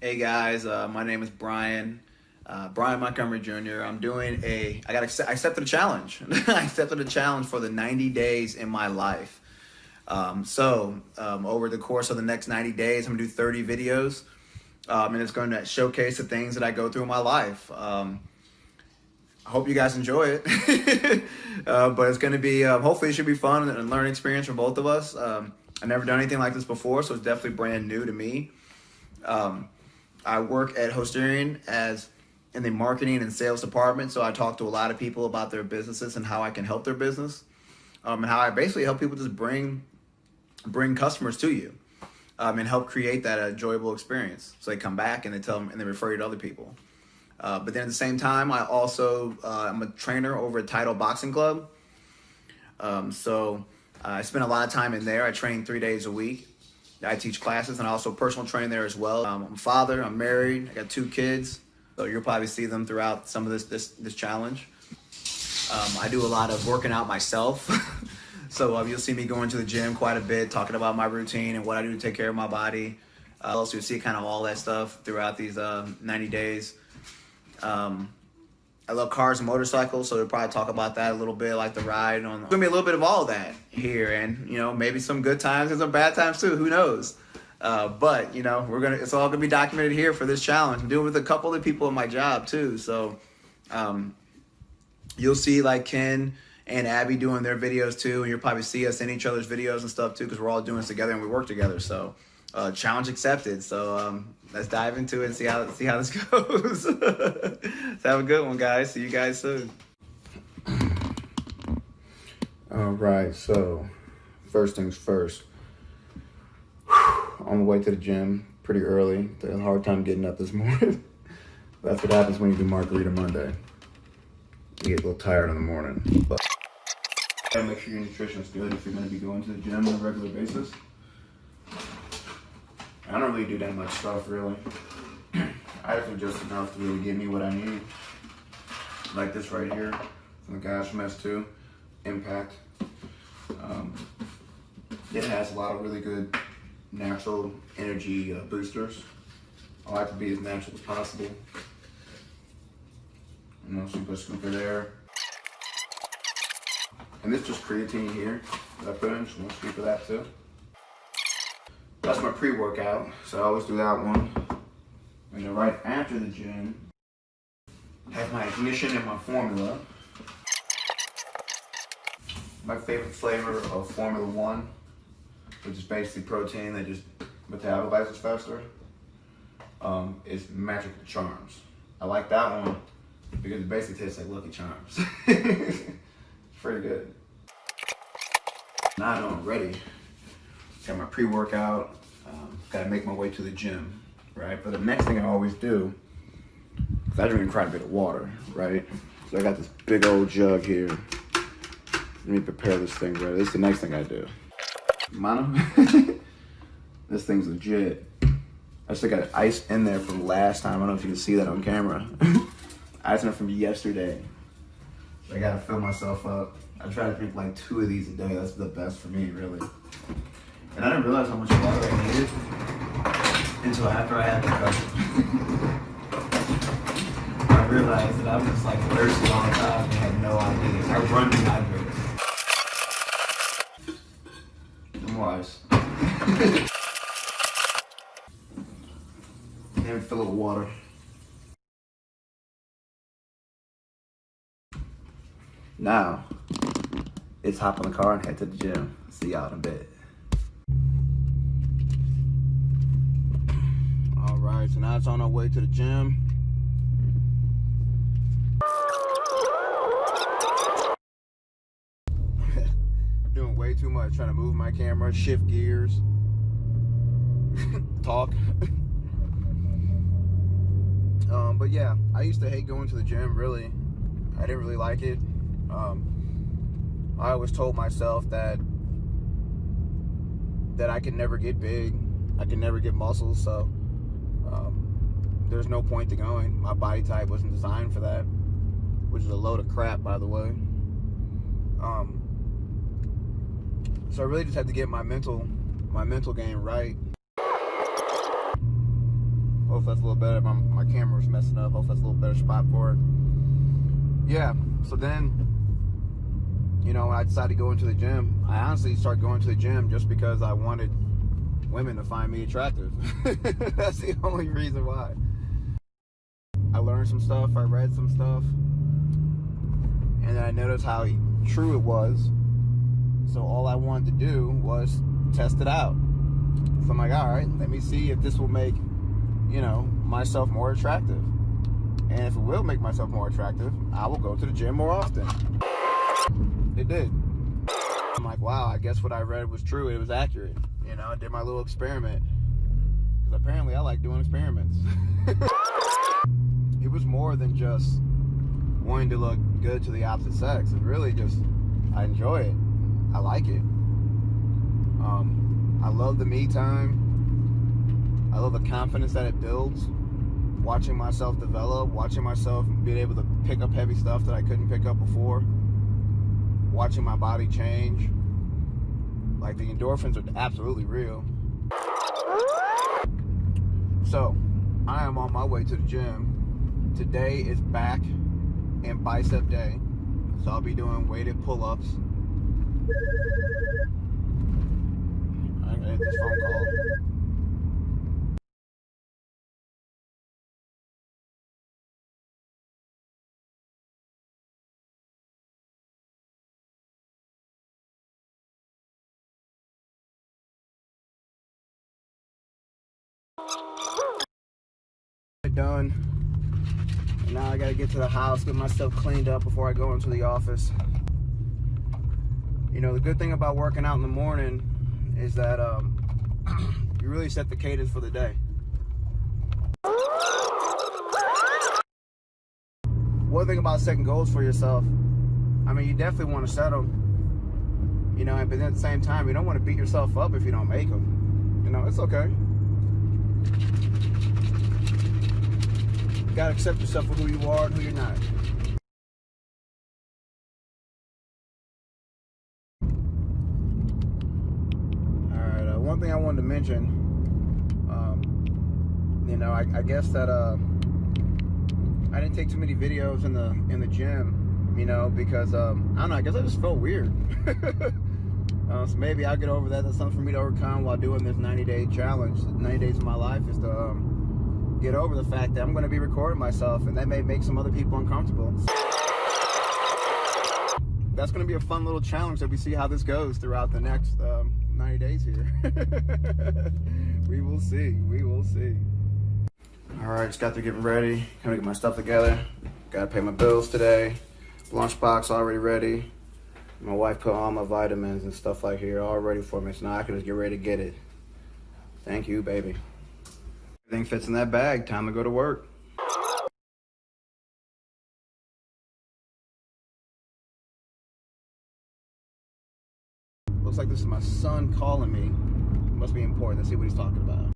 Hey guys, my name is Brian Montgomery Jr. I accepted a challenge. I accepted a challenge for the 90 days in my life. Over the course of the next 90 days, I'm gonna do 30 videos, and it's going to showcase the things that I go through in my life. I hope you guys enjoy it, but it's going to be, hopefully it should be fun and a learning experience for both of us. I've never done anything like this before, so it's definitely brand new to me. I work at Hosterian in the marketing and sales department, so I talk to a lot of people about their businesses and how I can help their business, and how I basically help people just bring customers to you, and help create that enjoyable experience. So they come back and they tell them and they refer you to other people. But then at the same time, I also I'm a trainer over at Title Boxing Club. I spend a lot of time in there. I train 3 days a week. I teach classes and I also personal train there as well. I'm a father, I'm married, I got 2 kids. So you'll probably see them throughout some of this challenge. I do a lot of working out myself. So you'll see me going to the gym quite a bit, talking about my routine and what I do to take care of my body. Also you'll see kind of all that stuff throughout these 90 days. I love cars and motorcycles, so we'll probably talk about that a little bit, like the ride on. It's gonna be a little bit of all of that here, and maybe some good times and some bad times too. Who knows? But it's all gonna be documented here for this challenge. I'm doing it with a couple of people in my job too, so you'll see like Ken and Abby doing their videos too, and you'll probably see us in each other's videos and stuff too, because we're all doing this together and we work together. So challenge accepted. So let's dive into it and see how this goes. So have a good one, guys. See you guys soon. All right, so first things first. On the way to the gym pretty early. I had a hard time getting up this morning. That's what happens when you do Margarita Monday. You get a little tired in the morning. But gotta make sure your nutrition is good if you're gonna be going to the gym on a regular basis. I don't really do that much stuff, really. I just do just enough to really give me what I need. Like this right here, from the Gosh Mess 2, Impact. It has a lot of really good natural energy boosters. I like to be as natural as possible. So you put a scooper there. And this is just creatine here that I put in, so we'll scoop of that too. That's my pre-workout, so I always do that one. And then right after the gym, I have my ignition and my formula. My favorite flavor of Formula 1, which is basically protein that just metabolizes faster, is Magic Charms. I like that one because it basically tastes like Lucky Charms. It's pretty good. Now I know I'm ready. Got my pre-workout, gotta make my way to the gym, right? But the next thing I always do, because I drink quite a bit of water, right? So I got this big old jug here. Let me prepare this thing, right? This is the next thing I do. Mono? This thing's legit. I still got ice in there from last time. I don't know if you can see that on camera. Ice in it from yesterday. So I gotta fill myself up. I try to drink like 2 of these a day. That's the best for me, really. And I didn't realize how much water I needed until after I had the concussion. I realized that I was just like thirsty all the time and had no idea. I run dehydrated. No more ice. And fill it with water. Now, let's hop in the car and head to the gym. See y'all in a bit. All right, so now it's on our way to the gym. Doing way too much, trying to move my camera, shift gears, talk. But yeah, I used to hate going to the gym, really. I didn't really like it. I always told myself that I could never get big, I could never get muscles, so there's no point to going. My body type wasn't designed for that, which is a load of crap, by the way. So I really just had to get my mental game right. Hopefully that's a little better. My camera was messing up. Hopefully that's a little better spot for it. Yeah, so then, you know, when I decided to go into the gym, I honestly started going to the gym just because I wanted women to find me attractive. That's the only reason why. I learned some stuff, I read some stuff, and then I noticed how true it was. So all I wanted to do was test it out. So I'm like, all right, let me see if this will make, you know, myself more attractive. And if it will make myself more attractive, I will go to the gym more often. It did. I'm like, wow, I guess what I read was true. It was accurate. You know, I did my little experiment. Because apparently I like doing experiments. It was more than just wanting to look good to the opposite sex. It's really just, I enjoy it. I like it. I love the me time. I love the confidence that it builds. Watching myself develop, watching myself being able to pick up heavy stuff that I couldn't pick up before. Watching my body change. Like, the endorphins are absolutely real. So, I am on my way to the gym. Today is back and bicep day. So I'll be doing weighted pull-ups. I'm gonna hit this phone call. Done. And now I gotta get to the house, get myself cleaned up before I go into the office. You know, the good thing about working out in the morning is that you really set the cadence for the day. One thing about setting goals for yourself, I mean, you definitely want to set them, you know, but at the same time, you don't want to beat yourself up if you don't make them. You know, it's okay. You gotta accept yourself for who you are and who you're not. Alright, one thing I wanted to mention, you know, I guess that I didn't take too many videos in the gym, you know, because I don't know, I guess I just felt weird. So maybe I'll get over that. That's something for me to overcome while doing this 90-day challenge. 90 days of my life is to get over the fact that I'm going to be recording myself, and that may make some other people uncomfortable. That's going to be a fun little challenge that we see how this goes throughout the next 90 days here. We will see. We will see. All right, just got through getting ready. Gonna get my stuff together. Got to pay my bills today. Lunchbox already ready. My wife put all my vitamins and stuff like here all ready for me, so now I can just get ready to get it. Thank you, baby. Everything fits in that bag. Time to go to work. Looks like this is my son calling me. It must be important. Let's see what he's talking about.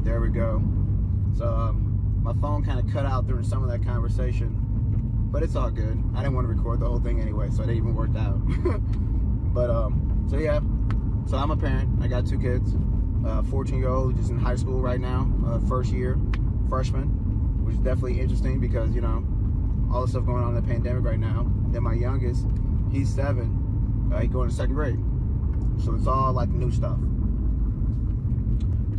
There we go. So my phone kind of cut out during some of that conversation, but it's all good. I didn't want to record the whole thing anyway, so it didn't even work out. But so yeah. So I'm a parent. I got two kids. 14-year-old, just in high school right now, first year, freshman, which is definitely interesting because, you know, all the stuff going on in the pandemic right now. Then my youngest, he's 7. He's going to 2nd grade. So it's all like new stuff.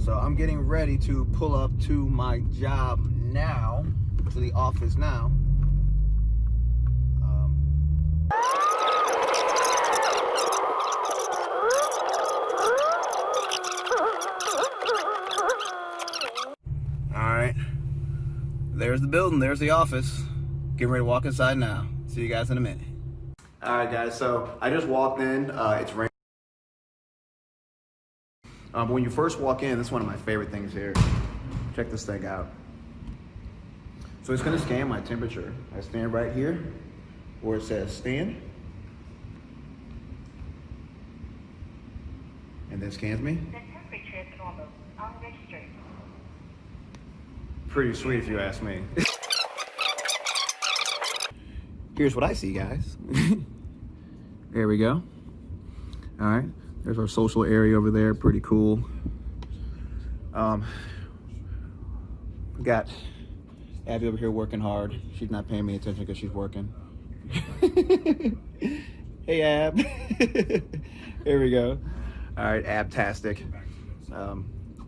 So I'm getting ready to pull up to my job now, to the office now. There's the building, there's the office. Getting ready to walk inside now. See you guys in a minute. All right, guys, so I just walked in. It's raining. But when you first walk in, this is one of my favorite things here. Check this thing out. So it's gonna scan my temperature. I stand right here where it says stand. And then scans me. The temperature is normal, unregistered. Pretty sweet if you ask me. Here's what I see, guys. There we go. All right, there's our social area over there. Pretty cool. We got Abby over here working hard. She's not paying me attention because she's working. Hey, Ab. Here we go. All right, Abtastic.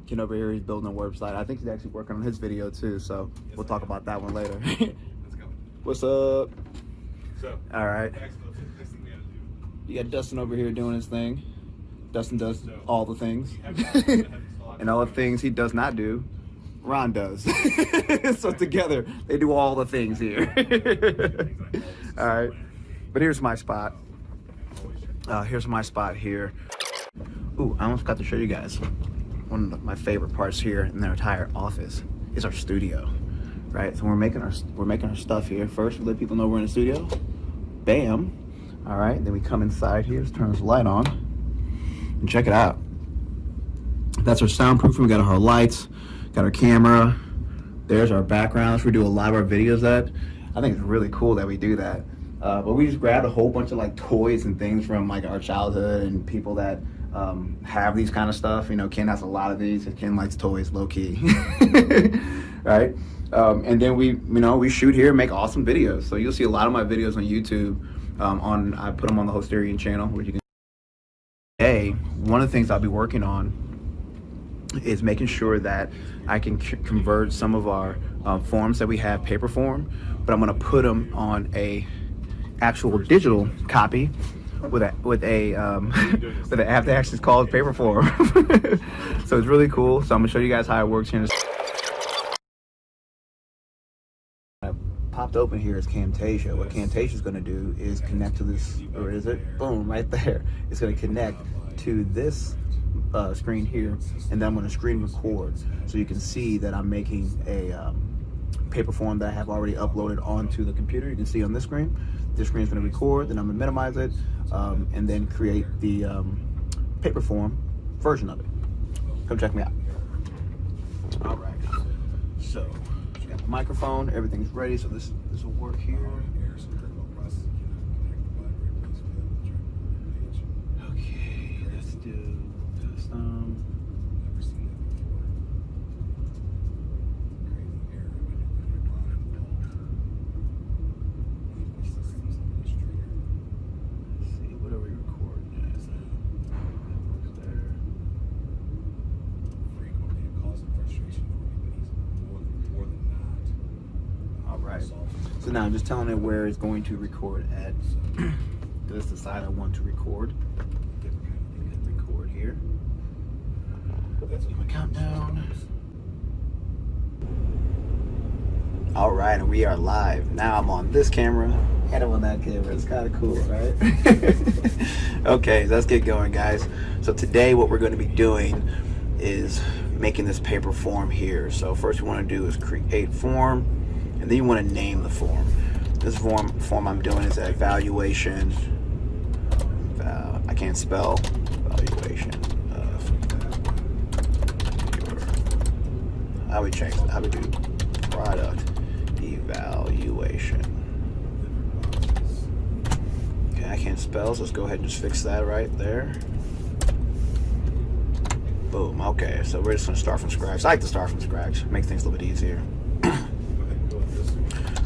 Ken over here, he's building a website. I think he's actually working on his video too, so we'll talk about that one later. Let's go. What's up? So, All right. next thing we gotta do. You got Dustin over here doing his thing. Dustin does all the things. And all the things he does not do, Ron does. So together, they do all the things here. All right. But here's my spot. Here's my spot here. Ooh, I almost got to show you guys. One of my favorite parts here in the entire office is our studio, right? So we're making our stuff here. First, we let people know we're in the studio. Bam. All right. Then we come inside here. Let's turn this light on and check it out. That's our soundproofing. We got our lights, got our camera. There's our background. That's where we do a lot of our videos at. I think it's really cool that we do that. But we just grabbed a whole bunch of like toys and things from like our childhood and people that have these kind of stuff. You know, Ken has a lot of these. Ken likes toys, low key, right? And then we shoot here and make awesome videos. So you'll see a lot of my videos on YouTube. I put them on the Hosterian channel, which you can. Today, one of the things I'll be working on is making sure that I can convert some of our forms that we have paper form, but I'm going to put them on a actual digital copy with an app that actually is called paper form. So it's really cool. So I'm gonna show you guys how it works here. I popped open here is Camtasia. What Camtasia is going to do is connect to this, or is it? Boom, right there. It's going to connect to this screen here, and then I'm going to screen record so you can see that I'm making a paper form that I have already uploaded onto the computer. You can see on this screen. This screen is going to record, then I'm going to minimize it, and then create the paper form version of it. Come check me out. All right. So, we got the microphone. Everything's ready. So this will work here. Okay, let's do custom. So now I'm just telling it where it's going to record at. This is the side I want to record. Record here. Let's do my countdown. All right, and we are live. Now I'm on this camera and I'm on that camera. It's kind of cool, right? Okay, let's get going, guys. So today what we're going to be doing is making this paper form here. So first we want to do is create form. And then you want to name the form. This form I'm doing is evaluation. I can't spell. Evaluation of your. How we change that? How we do product evaluation? Okay, I can't spell, so let's go ahead and just fix that right there. Boom. Okay, so we're just gonna start from scratch. I like to start from scratch. Make things a little bit easier.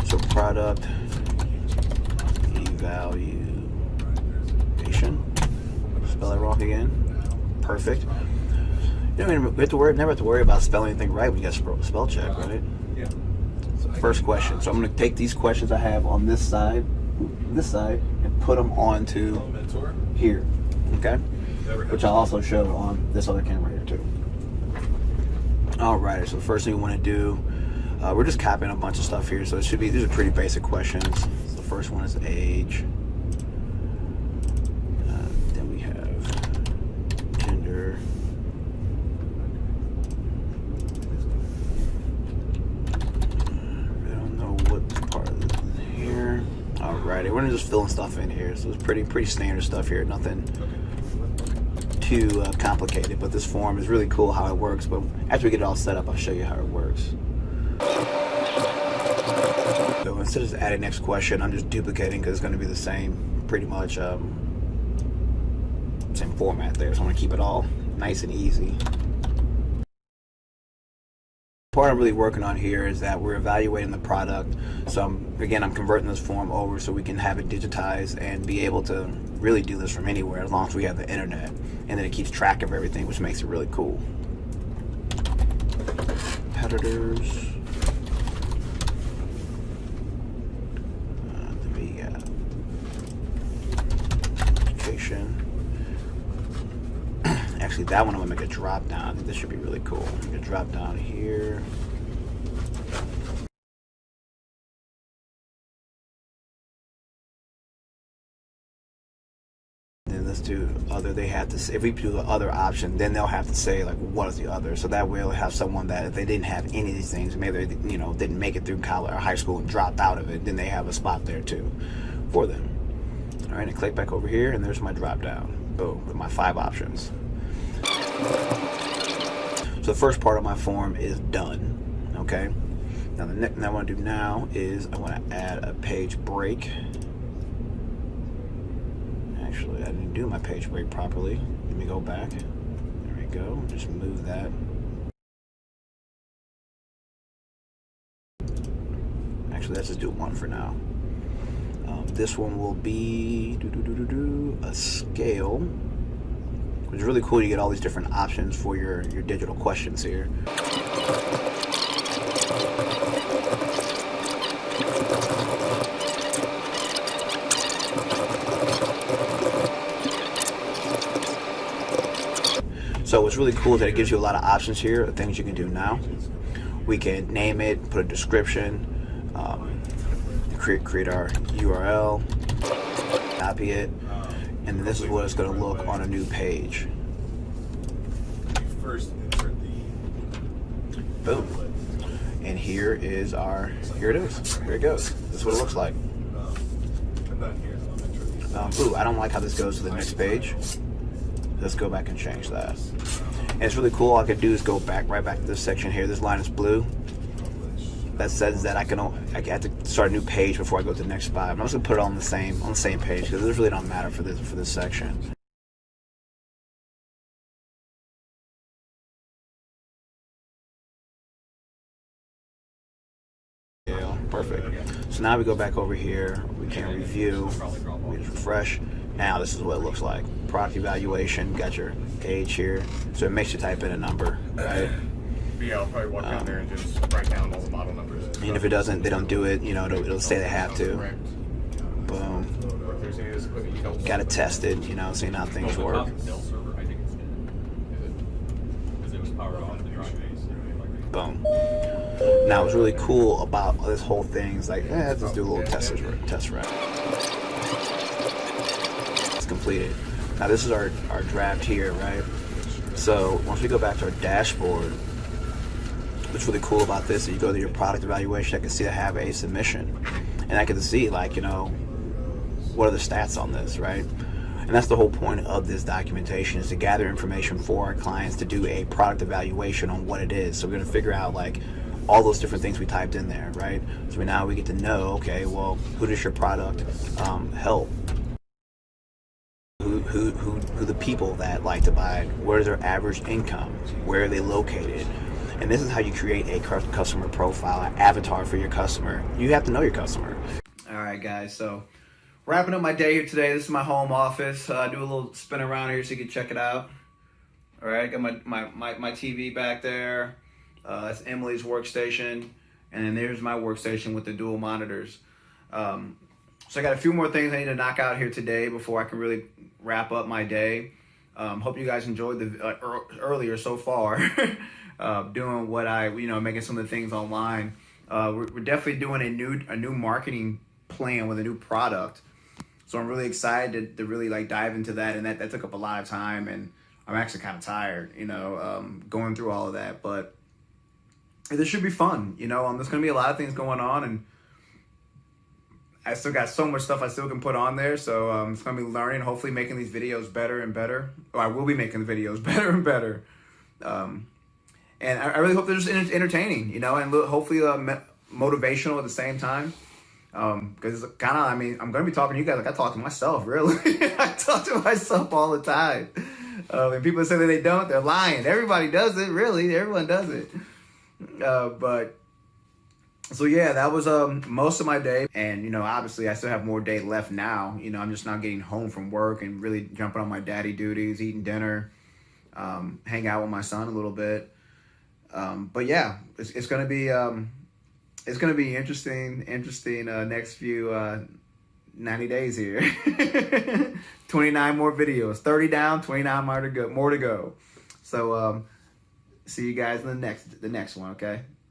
So product evaluation. Spell it wrong again. Perfect. You don't even never have to worry about spelling anything right when you got spell check, right? Yeah. So first question. So I'm going to take these questions I have on this side, and put them onto here. Okay. Which I'll also show on this other camera here too. All right. So the first thing we want to do. We're just copying a bunch of stuff here, so it should be, these are pretty basic questions. The first one is age. Then we have gender. I don't know what part of this is here. Alrighty, we're just filling stuff in here, so it's pretty standard stuff here, nothing too complicated, but this form is really cool how it works. But after we get it all set up, I'll show you how it works. So instead of adding next question, I'm just duplicating because it's going to be the same, pretty much same format there. So I'm going to keep it all nice and easy. Part I'm really working on here is that we're evaluating the product. So I'm converting this form over so we can have it digitized and be able to really do this from anywhere as long as we have the internet. And then it keeps track of everything, which makes it really cool. Competitors. Education. Actually, that one I'm gonna make a drop down. I think this should be really cool. I'm gonna drop down here. Then let's do other. They have to say, if we do the other option, then they'll have to say like what is the other. So that way we'll have someone that if they didn't have any of these things, maybe they didn't make it through college or high school and dropped out of it, then they have a spot there too for them. All right, and click back over here, and there's my drop down. Boom, with my 5 options. So the first part of my form is done. Okay. Now the next thing I want to do now is I want to add a page break. Actually, I didn't do my page break properly. Let me go back. There we go. Just move that. Actually, let's just do one for now. This one will be a scale, which is really cool. You get all these different options for your digital questions here. So what's really cool is that it gives you a lot of options here of things you can do now. We can name it, put a description, create our URL, copy it, and then this is what it's going to look on a new page. First insert the Boom. And here it is. Here it goes. This is what it looks like. I'm not here, so I'm intro these. Ooh, I don't like how this goes to the next page. Let's go back and change that. And it's really cool. All I could do is go right back to this section here. This line is blue. That says that I have to start a new page before I go to the next spot. I'm just gonna put it on the same page because this really don't matter for this section. Yeah, perfect. So now we go back over here. We can review. We just refresh. Now this is what it looks like. Product evaluation. Got your age here, so it makes you type in a number, right? Yeah, I'll probably walk down there and just write down all the model numbers. And if it doesn't, they don't do it. It'll say they have to. Boom. Or if there's any of this equipment you don't Got to test it. Seeing how things work. Boom. Now what's really cool about this whole thing is like, let's just do a little test run. It's completed. Now this is our draft here, right? So once we go back to our dashboard, what's really cool about this is you go to your product evaluation, I can see I have a submission. And I can see what are the stats on this, right? And that's the whole point of this documentation, is to gather information for our clients to do a product evaluation on what it is. So we're gonna figure out all those different things we typed in there, right? So now we get to know, okay, well, who does your product help? Who the people that like to buy it? What is their average income? Where are they located? And this is how you create a customer profile, an avatar for your customer. You have to know your customer. All right, guys. So wrapping up my day here today. This is my home office. I do a little spin around here so you can check it out. All right, got my TV back there. That's Emily's workstation, and then there's my workstation with the dual monitors. So I got a few more things I need to knock out here today before I can really wrap up my day. Hope you guys enjoyed the earlier so far. Doing what making some of the things online. We're definitely doing a new marketing plan with a new product. So I'm really excited to really dive into that, and that took up a lot of time, and I'm actually kind of tired, going through all of that. But this should be fun, there's going to be a lot of things going on, and I still got so much stuff I still can put on there. So it's going to be learning, hopefully making these videos better and better. Or I will be making the videos better and better. And I really hope they're just entertaining, and hopefully motivational at the same time. Because I'm going to be talking to you guys like I talk to myself, really. I talk to myself all the time. And people say that they don't, they're lying. Everybody does it, really. Everyone does it. But so yeah, that was most of my day. And, you know, obviously I still have more day left now. You know, I'm just not getting home from work and really jumping on my daddy duties, eating dinner, hang out with my son a little bit. But yeah, it's gonna be interesting next few 90 days here. 29 more videos, 30 down, 29 more to go. So see you guys in the next one, okay?